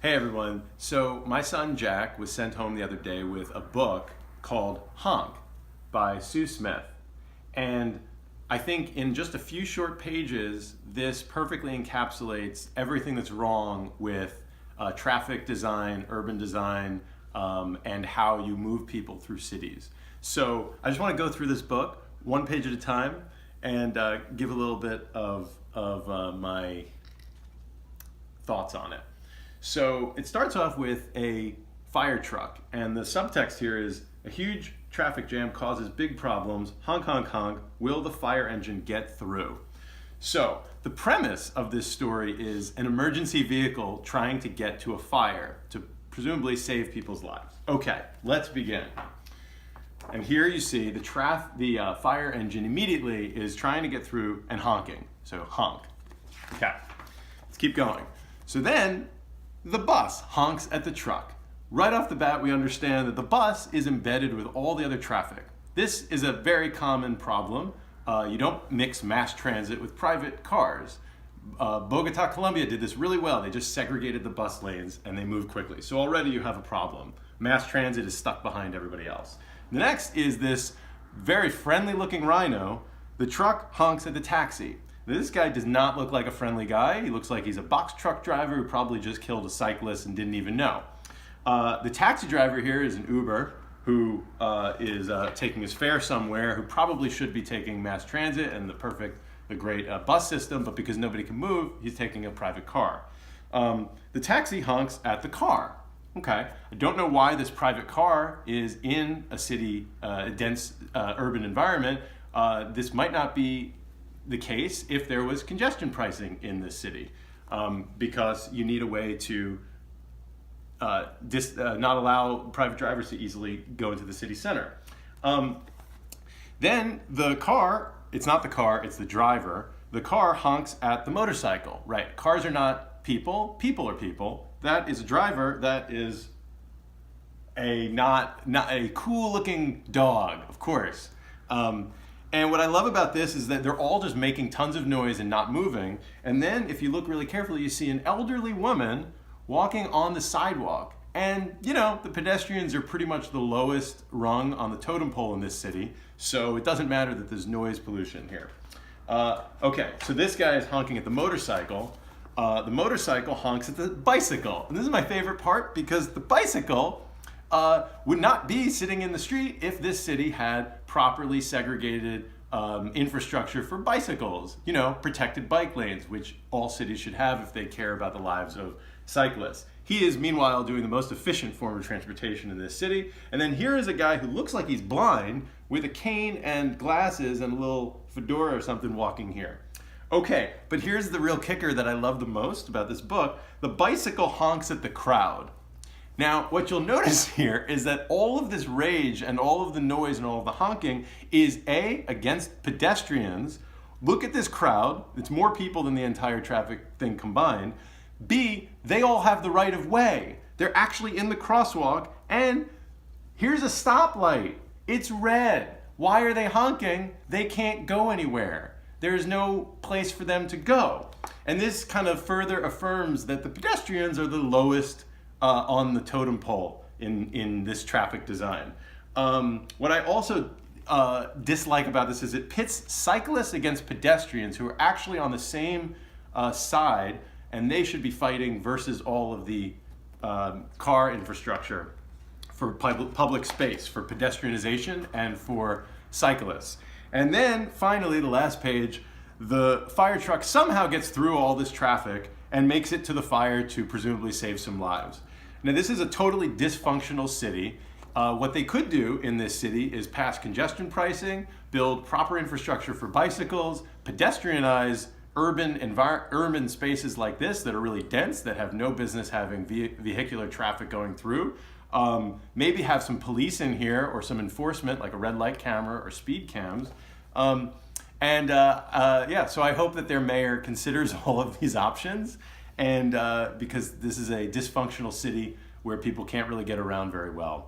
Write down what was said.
Hey everyone, so my son Jack was sent home the other day with a book called Honk by Sue Smith. And I think in just a few short pages, this perfectly encapsulates everything that's wrong with traffic design, urban design, and how you move people through cities. So I just want to go through this book one page at a time and give a little bit of my thoughts on it. So it starts off with a fire truck, and the subtext here is a huge traffic jam causes big problems. Honk, honk, honk. Will the fire engine get through? So the premise of this story is an emergency vehicle trying to get to a fire to presumably save people's lives. Okay, let's begin. And here you see the fire engine immediately is trying to get through and honking. So honk. Okay, let's keep going. So then the bus honks at the truck. Right off the bat, we understand that the bus is embedded with all the other traffic. This is a very common problem. You don't mix mass transit with private cars. Bogota, Colombia did this really well. They just segregated the bus lanes and they moved quickly. So already you have a problem. Mass transit is stuck behind everybody else. The next is this very friendly looking rhino. The truck honks at the taxi. This guy does not look like a friendly guy. He looks like he's a box truck driver who probably just killed a cyclist and didn't even know. The taxi driver here is an Uber who is taking his fare somewhere, who probably should be taking mass transit and the great bus system, but because nobody can move, he's taking a private car. The taxi honks at the car. Okay, I don't know why this private car is in a city, dense urban environment. This might not be the case if there was congestion pricing in this city, because you need a way to not allow private drivers to easily go into the city center. Then the car, it's not the car, it's the driver. The car honks at the motorcycle, right? Cars are not people, people are people. That is a driver, that is not a cool looking dog, of course. And what I love about this is that they're all just making tons of noise and not moving. And then if you look really carefully, you see an elderly woman walking on the sidewalk. And you know, the pedestrians are pretty much the lowest rung on the totem pole in this city. So it doesn't matter that there's noise pollution here. Okay, so this guy is honking at the motorcycle. The motorcycle honks at the bicycle. And this is my favorite part because the bicycle would not be sitting in the street if this city had properly segregated infrastructure for bicycles. You know, protected bike lanes, which all cities should have if they care about the lives of cyclists. He is meanwhile doing the most efficient form of transportation in this city. And then here is a guy who looks like he's blind with a cane and glasses and a little fedora or something walking here. Okay, but here's the real kicker that I love the most about this book. The bicycle honks at the crowd. Now, what you'll notice here is that all of this rage and all of the noise and all of the honking is A, against pedestrians. Look at this crowd. It's more people than the entire traffic thing combined. B, they all have the right of way. They're actually in the crosswalk, and here's a stoplight. It's red. Why are they honking? They can't go anywhere. There's no place for them to go. And this kind of further affirms that the pedestrians are the lowest on the totem pole in this traffic design. What I also dislike about this is it pits cyclists against pedestrians who are actually on the same side, and they should be fighting versus all of the car infrastructure for public space, for pedestrianization and for cyclists. And then finally, the last page, the fire truck somehow gets through all this traffic and makes it to the fire to presumably save some lives. Now, this is a totally dysfunctional city. What they could do in this city is pass congestion pricing, build proper infrastructure for bicycles, pedestrianize urban spaces like this that are really dense, that have no business having vehicular traffic going through. Maybe have some police in here or some enforcement like a red light camera or speed cams. Yeah, so I hope that their mayor considers all of these options, and because this is a dysfunctional city where people can't really get around very well.